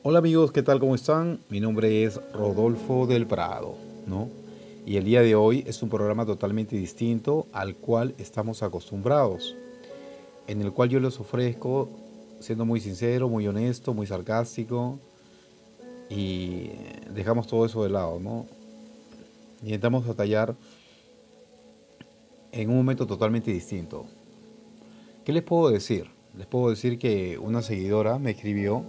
Hola amigos, ¿qué tal? ¿Cómo están? Mi nombre es Rodolfo del Prado, ¿no? Y el día de hoy es un programa totalmente distinto al cual estamos acostumbrados, en el cual yo les ofrezco, siendo muy sincero, muy honesto, muy sarcástico, y dejamos todo eso de lado, ¿no? Y intentamos batallar en un momento totalmente distinto. ¿Qué les puedo decir? Les puedo decir que una seguidora me escribió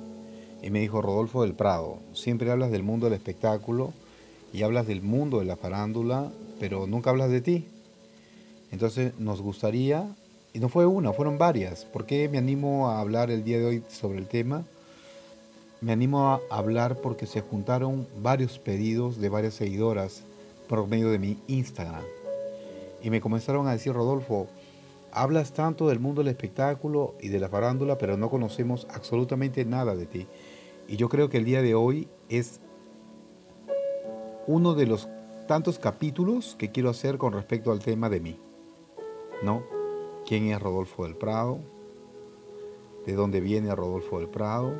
y me dijo: Rodolfo del Prado, siempre hablas del mundo del espectáculo y hablas del mundo de la farándula, pero nunca hablas de ti. Entonces nos gustaría, y no fue una, fueron varias. ¿Por qué me animo a hablar el día de hoy sobre el tema? Me animo a hablar porque se juntaron varios pedidos de varias seguidoras por medio de mi Instagram. Y me comenzaron a decir: Rodolfo, hablas tanto del mundo del espectáculo y de la farándula, pero no conocemos absolutamente nada de ti. Y yo creo que el día de hoy es uno de los tantos capítulos que quiero hacer con respecto al tema de mí, ¿no? ¿Quién es Rodolfo del Prado? ¿De dónde viene Rodolfo del Prado?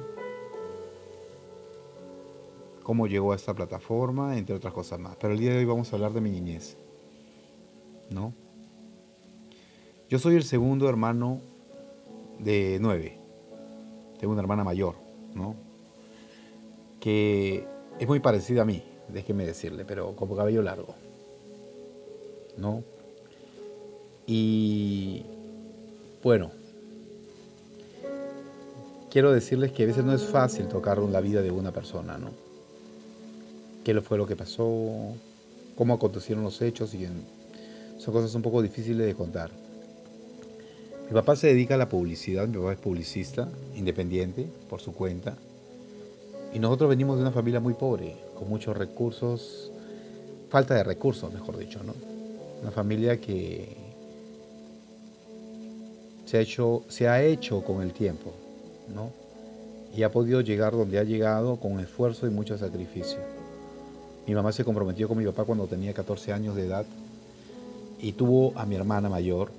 ¿Cómo llegó a esta plataforma? Entre otras cosas más. Pero el día de hoy vamos a hablar de mi niñez, ¿no? Yo soy el segundo hermano de 9. Tengo una hermana mayor, ¿no? Que es muy parecida a mí, déjeme decirle, pero con cabello largo, ¿no? Y bueno, quiero decirles que a veces no es fácil tocar la vida de una persona, ¿no? ¿Qué fue lo que pasó? ¿Cómo acontecieron los hechos? Son cosas un poco difíciles de contar. Mi papá se dedica a la publicidad, mi papá es publicista, independiente, por su cuenta. Y nosotros venimos de una familia muy pobre, con muchos recursos, falta de recursos, mejor dicho, ¿no? Una familia que se ha hecho con el tiempo, ¿no? Y ha podido llegar donde ha llegado con esfuerzo y mucho sacrificio. Mi mamá se comprometió con mi papá cuando tenía 14 años de edad y tuvo a mi hermana mayor.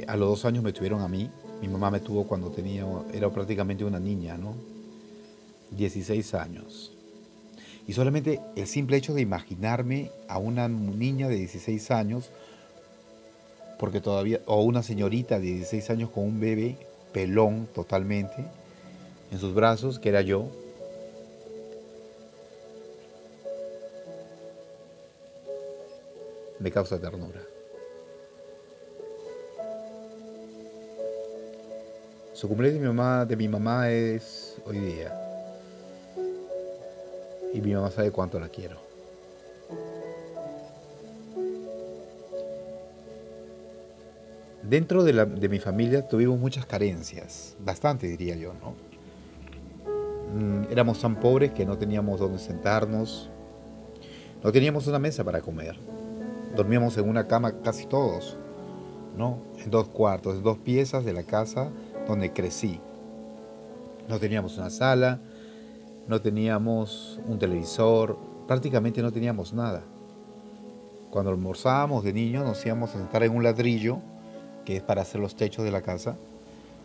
A los 2 años me tuvieron a mí. Mi mamá me tuvo cuando era prácticamente una niña, ¿no? 16 años. Y solamente el simple hecho de imaginarme a una niña de 16 años, porque todavía, o una señorita de 16 años con un bebé pelón totalmente en sus brazos, que era yo, me causa ternura. Su cumpleaños de mi mamá es hoy día. Y mi mamá sabe cuánto la quiero. Dentro de mi familia tuvimos muchas carencias, bastante diría yo, ¿no? Éramos tan pobres que no teníamos dónde sentarnos, no teníamos una mesa para comer, dormíamos en una cama casi todos, ¿no? En dos cuartos, en dos piezas de la casa donde crecí. No teníamos una sala, no teníamos un televisor, prácticamente no teníamos nada. Cuando almorzábamos de niños nos íbamos a sentar en un ladrillo, que es para hacer los techos de la casa,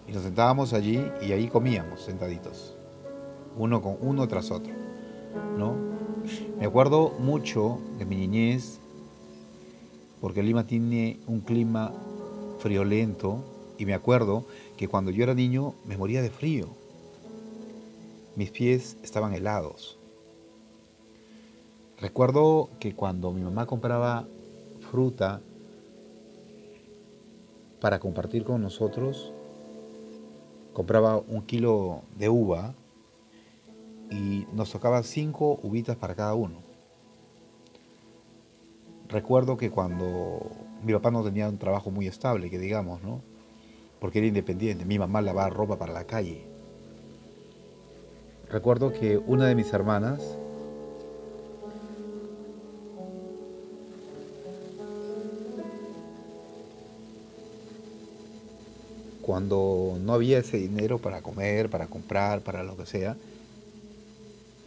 y nos sentábamos allí y ahí comíamos sentaditos, uno tras otro, ¿no? Me acuerdo mucho de mi niñez porque Lima tiene un clima friolento y me acuerdo que cuando yo era niño me moría de frío. Mis pies estaban helados. Recuerdo que cuando mi mamá compraba fruta para compartir con nosotros, compraba 1 kilo de uva y nos tocaba 5 uvitas para cada uno. Recuerdo que cuando mi papá no tenía un trabajo muy estable, que digamos, ¿no? Porque era independiente, mi mamá lavaba ropa para la calle. Recuerdo que una de mis hermanas, cuando no había ese dinero para comer, para comprar, para lo que sea,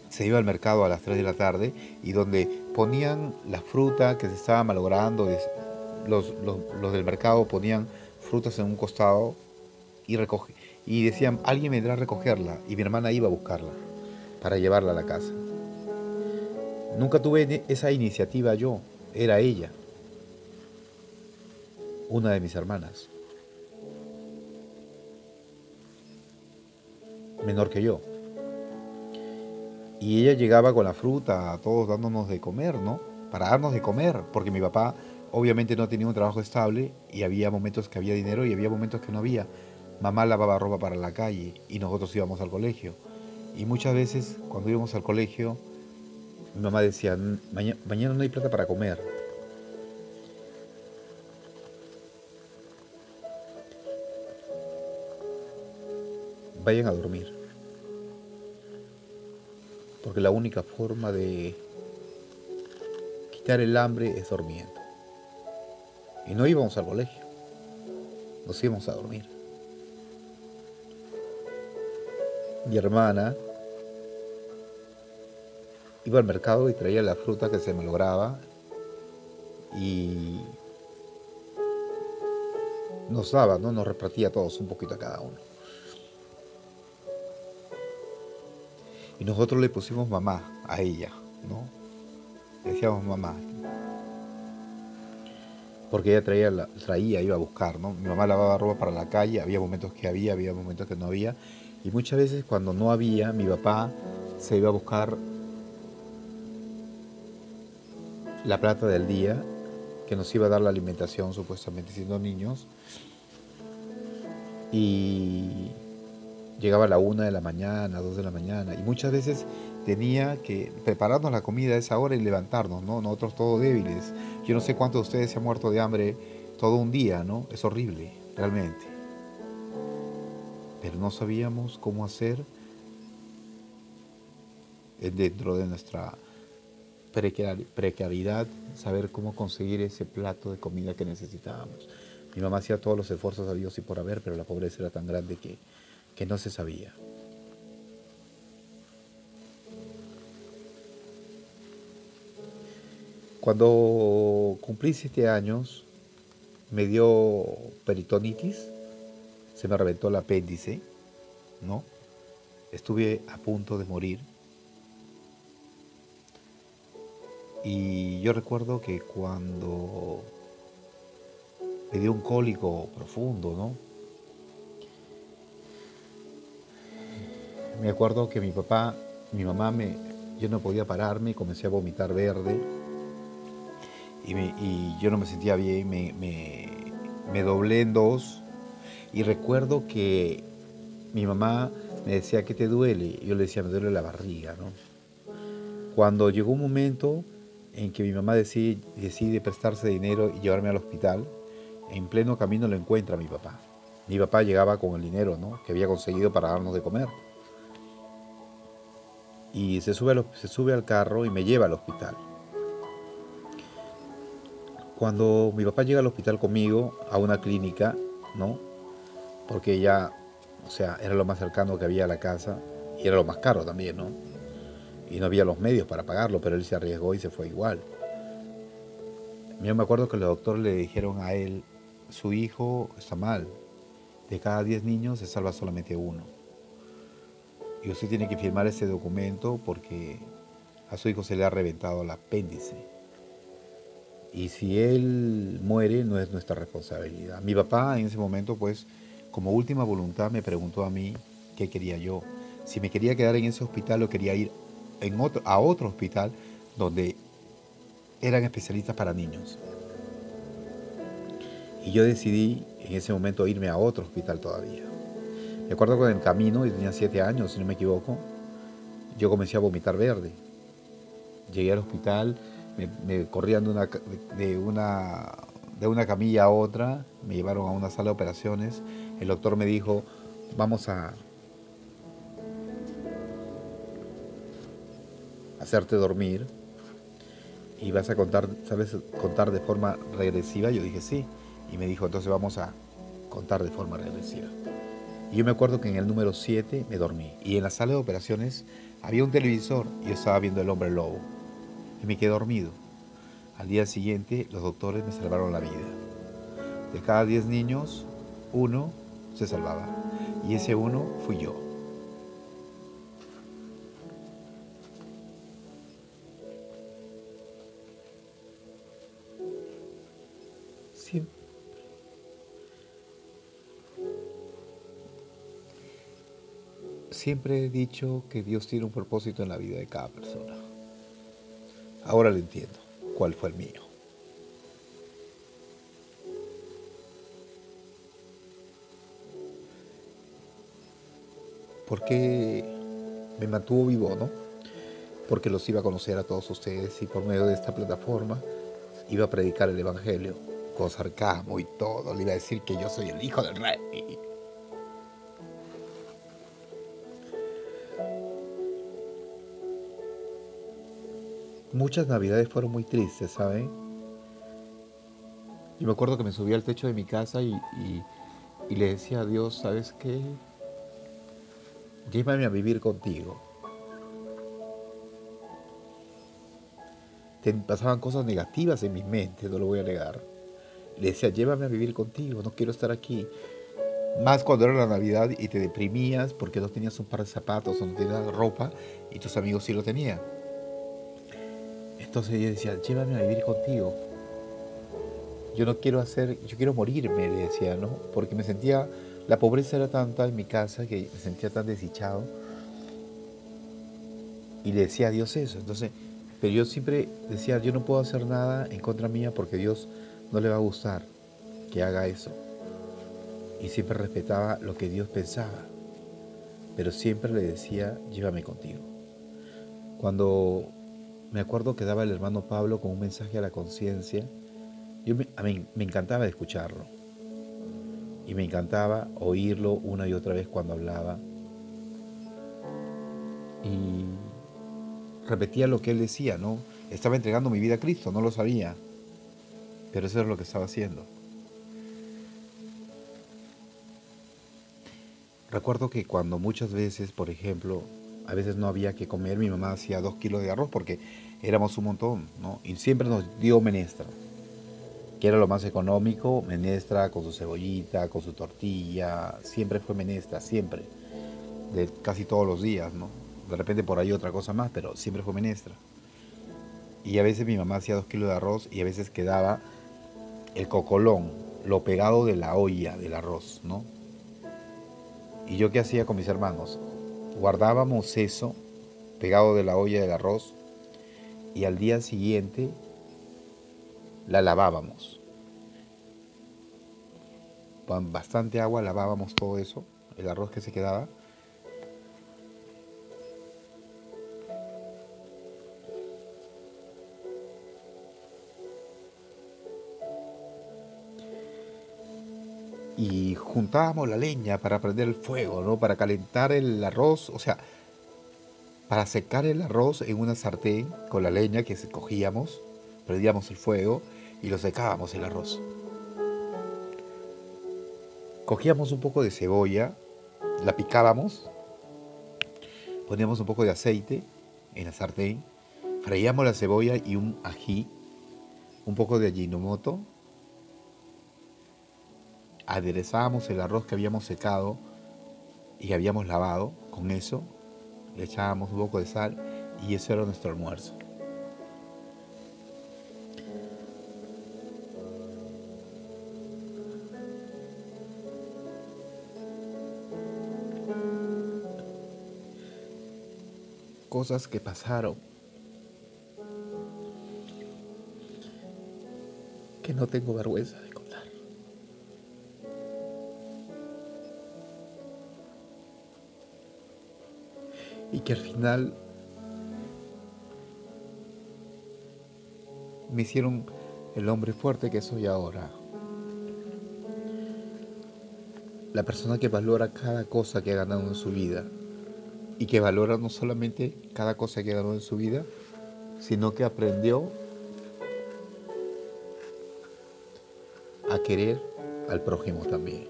se iba al mercado a las 3 de la tarde y donde ponían la fruta que se estaba malogrando, los del mercado ponían frutas en un costado y y decían, alguien vendrá a recogerla, y mi hermana iba a buscarla para llevarla a la casa. Nunca tuve esa iniciativa yo, era ella, una de mis hermanas, menor que yo. Y ella llegaba con la fruta, a todos dándonos de comer, ¿no? Para darnos de comer, porque mi papá obviamente no tenía un trabajo estable y había momentos que había dinero y había momentos que no había. Mamá lavaba ropa para la calle y nosotros íbamos al colegio. Y muchas veces cuando íbamos al colegio, mi mamá decía, mañana no hay plata para comer. Vayan a dormir. Porque la única forma de quitar el hambre es durmiendo. Y no íbamos al colegio, nos íbamos a dormir. Mi hermana iba al mercado y traía la fruta que se me lograba y nos daba, ¿no? Nos repartía a todos un poquito a cada uno. Y nosotros le pusimos mamá a ella, ¿no? Le decíamos mamá. Porque ella traía, iba a buscar, ¿no? Mi mamá lavaba ropa para la calle, había momentos que había momentos que no había. Y muchas veces cuando no había, mi papá se iba a buscar la plata del día que nos iba a dar la alimentación, supuestamente siendo niños. Y llegaba a la 1 de la mañana, 2 de la mañana. Y muchas veces tenía que prepararnos la comida a esa hora y levantarnos, ¿no? Nosotros todos débiles. Yo no sé cuántos de ustedes se han muerto de hambre todo un día, ¿no? Es horrible, realmente. Pero no sabíamos cómo hacer dentro de nuestra precariedad, saber cómo conseguir ese plato de comida que necesitábamos. Mi mamá hacía todos los esfuerzos a Dios y por haber, pero la pobreza era tan grande que no se sabía. Cuando cumplí 7 años, me dio peritonitis, se me reventó el apéndice, ¿no? Estuve a punto de morir. Y yo recuerdo que cuando me dio un cólico profundo, ¿no? Me acuerdo que mi mamá, yo no podía pararme, comencé a vomitar verde y yo no me sentía bien, me doblé en dos y recuerdo que mi mamá me decía, ¿qué te duele? Y yo le decía, me duele la barriga, ¿no? Cuando llegó un momento en que mi mamá decide prestarse dinero y llevarme al hospital, en pleno camino lo encuentra mi papá. Mi papá llegaba con el dinero, ¿no?, que había conseguido para darnos de comer. Y se sube al carro y me lleva al hospital. Cuando mi papá llega al hospital conmigo, a una clínica, ¿no? Porque ya, o sea, era lo más cercano que había a la casa y era lo más caro también, ¿no? Y no había los medios para pagarlo, pero él se arriesgó y se fue igual. Yo me acuerdo que los doctores le dijeron a él, su hijo está mal, de cada 10 niños se salva solamente uno. Y usted tiene que firmar ese documento porque a su hijo se le ha reventado el apéndice. Y si él muere, no es nuestra responsabilidad. Mi papá en ese momento, pues, como última voluntad me preguntó a mí qué quería yo. Si me quería quedar en ese hospital o quería ir a otro hospital donde eran especialistas para niños. Y yo decidí en ese momento irme a otro hospital todavía. Me acuerdo que en el camino, y tenía 7 años, si no me equivoco, yo comencé a vomitar verde. Llegué al hospital, me corrían de una camilla a otra, me llevaron a una sala de operaciones. El doctor me dijo, vamos a hacerte dormir y vas a contar, ¿sabes contar de forma regresiva? Yo dije sí, y me dijo, entonces vamos a contar de forma regresiva. Y yo me acuerdo que en el número 7 me dormí, y en la sala de operaciones había un televisor y yo estaba viendo El Hombre Lobo, y me quedé dormido. Al día siguiente los doctores me salvaron la vida. De cada 10 niños, uno se salvaba. Y ese uno fui yo. Siem- Siempre he dicho que Dios tiene un propósito en la vida de cada persona. Ahora lo entiendo. ¿Cuál fue el mío? Porque me mantuvo vivo, ¿no? Porque los iba a conocer a todos ustedes y por medio de esta plataforma iba a predicar el Evangelio con sarcasmo y todo. Le iba a decir que yo soy el hijo del rey. Muchas navidades fueron muy tristes, ¿saben? Y me acuerdo que me subí al techo de mi casa y le decía a Dios, ¿sabes qué? Llévame a vivir contigo. Pasaban cosas negativas en mi mente, no lo voy a negar. Le decía, llévame a vivir contigo, no quiero estar aquí. Más cuando era la Navidad y te deprimías porque no tenías un par de zapatos o no tenías ropa y tus amigos sí lo tenían. Entonces yo decía, llévame a vivir contigo. Yo quiero morirme, le decía, ¿no? Porque me sentía, la pobreza era tanta en mi casa que me sentía tan desdichado. Y le decía a Dios eso. Entonces, pero yo siempre decía, yo no puedo hacer nada en contra mía porque a Dios no le va a gustar que haga eso. Y siempre respetaba lo que Dios pensaba. Pero siempre le decía, llévame contigo. Cuando me acuerdo que daba el hermano Pablo con un mensaje a la conciencia, a mí me encantaba escucharlo. Y me encantaba oírlo una y otra vez cuando hablaba. Y repetía lo que él decía, ¿no? Estaba entregando mi vida a Cristo, no lo sabía. Pero eso es lo que estaba haciendo. Recuerdo que cuando muchas veces, por ejemplo, a veces no había que comer, mi mamá hacía 2 kilos de arroz porque éramos un montón, ¿no? Y siempre nos dio menestra, que era lo más económico, menestra con su cebollita, con su tortilla, siempre fue menestra, siempre, de casi todos los días, ¿no? De repente por ahí otra cosa más, pero siempre fue menestra. Y a veces mi mamá hacía 2 kilos de arroz y a veces quedaba el cocolón, lo pegado de la olla del arroz, ¿no? ¿Y yo qué hacía con mis hermanos? Guardábamos eso pegado de la olla del arroz y al día siguiente la lavábamos. Con bastante agua lavábamos todo eso, el arroz que se quedaba. Y juntábamos la leña para prender el fuego, ¿no? Para calentar el arroz, o sea, para secar el arroz en una sartén con la leña que cogíamos, prendíamos el fuego y lo secábamos el arroz. Cogíamos un poco de cebolla, la picábamos, poníamos un poco de aceite en la sartén, freíamos la cebolla y un ají, un poco de ajinomoto, aderezábamos el arroz que habíamos secado y que habíamos lavado, con eso le echábamos un poco de sal y eso era nuestro almuerzo. Cosas que pasaron que no tengo vergüenza de contar. Y que al final me hicieron el hombre fuerte que soy ahora. La persona que valora cada cosa que ha ganado en su vida. Y que valora no solamente cada cosa que ganó en su vida, sino que aprendió a querer al prójimo también.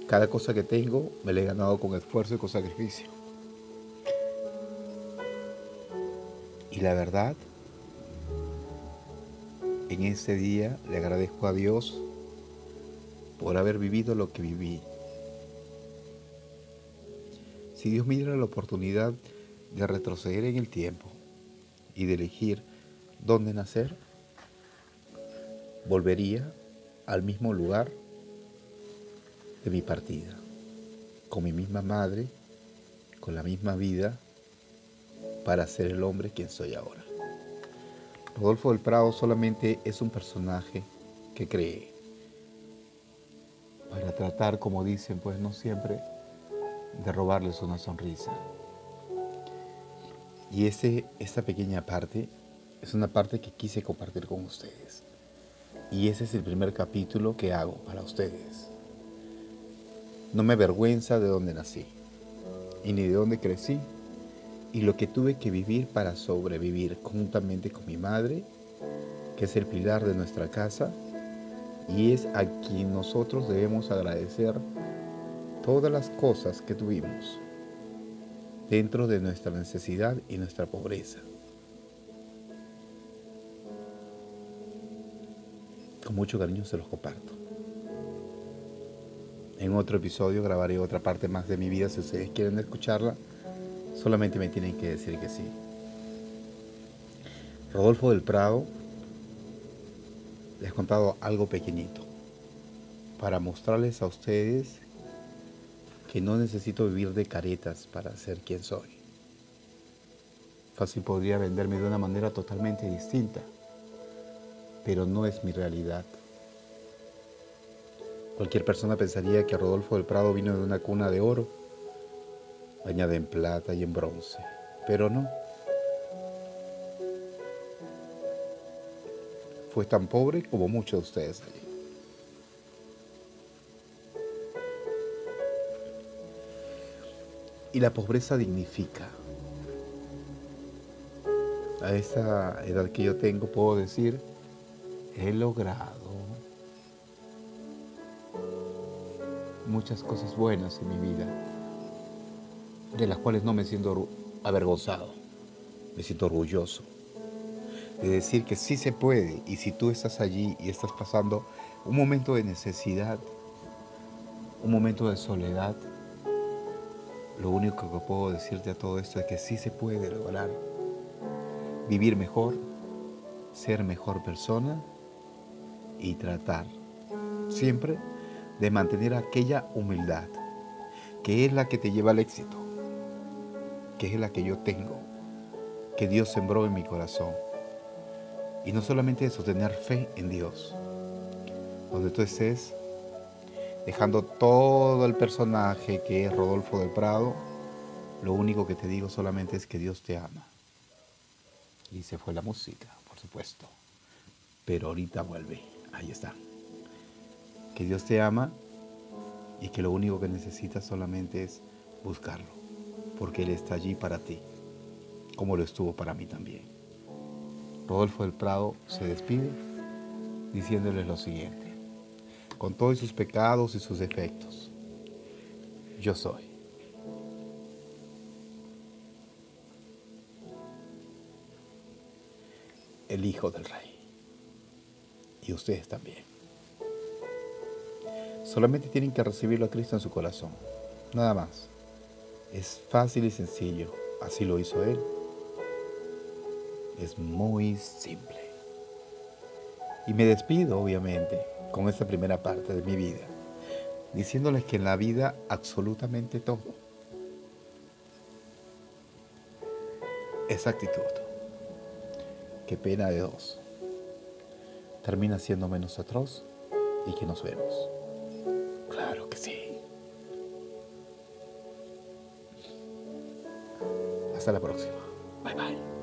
Cada cosa que tengo me la he ganado con esfuerzo y con sacrificio. Y la verdad, en ese día le agradezco a Dios por haber vivido lo que viví. si Dios me diera la oportunidad de retroceder en el tiempo y de elegir dónde nacer, volvería al mismo lugar de mi partida, con mi misma madre, con la misma vida, para ser el hombre quien soy ahora. Rodolfo del Prado solamente es un personaje que creé para tratar, como dicen, pues no siempre, de robarles una sonrisa. Y esta pequeña parte es una parte que quise compartir con ustedes. Y ese es el primer capítulo que hago para ustedes. No me avergüenza de dónde nací y ni de dónde crecí y lo que tuve que vivir para sobrevivir juntamente con mi madre, que es el pilar de nuestra casa y es a quien nosotros debemos agradecer todas las cosas que tuvimos dentro de nuestra necesidad y nuestra pobreza. Con mucho cariño se los comparto. En otro episodio grabaré otra parte más de mi vida. Si ustedes quieren escucharla, solamente me tienen que decir que sí. Rodolfo del Prado les he contado algo pequeñito para mostrarles a ustedes que no necesito vivir de caretas para ser quien soy. Fácil podría venderme de una manera totalmente distinta, pero no es mi realidad. Cualquier persona pensaría que Rodolfo del Prado vino de una cuna de oro, bañada en plata y en bronce, pero no. Fue tan pobre como muchos de ustedes allí. Y la pobreza dignifica. A esta edad que yo tengo puedo decir, he logrado muchas cosas buenas en mi vida, de las cuales no me siento avergonzado, me siento orgulloso de decir que sí se puede. Y si tú estás allí y estás pasando un momento de necesidad, un momento de soledad, lo único que puedo decirte a todo esto es que sí se puede lograr vivir mejor, ser mejor persona y tratar siempre de mantener aquella humildad que es la que te lleva al éxito, que es la que yo tengo, que Dios sembró en mi corazón. Y no solamente eso, tener fe en Dios. Donde tú estés, dejando todo el personaje que es Rodolfo del Prado, lo único que te digo solamente es que Dios te ama. Y se fue la música, por supuesto. Pero ahorita vuelve. Ahí está. Que Dios te ama y que lo único que necesitas solamente es buscarlo. Porque Él está allí para ti, como lo estuvo para mí también. Rodolfo del Prado se despide diciéndoles lo siguiente. Con todos sus pecados y sus defectos, yo soy el Hijo del Rey. Y ustedes también. Solamente tienen que recibirlo a Cristo en su corazón. Nada más. Es fácil y sencillo. Así lo hizo Él. Es muy simple. Y me despido, obviamente, con esta primera parte de mi vida, diciéndoles que en la vida absolutamente todo es actitud. Qué pena de dos. Termina siendo menos atroz y que nos vemos. Claro que sí. Hasta la próxima. Bye bye.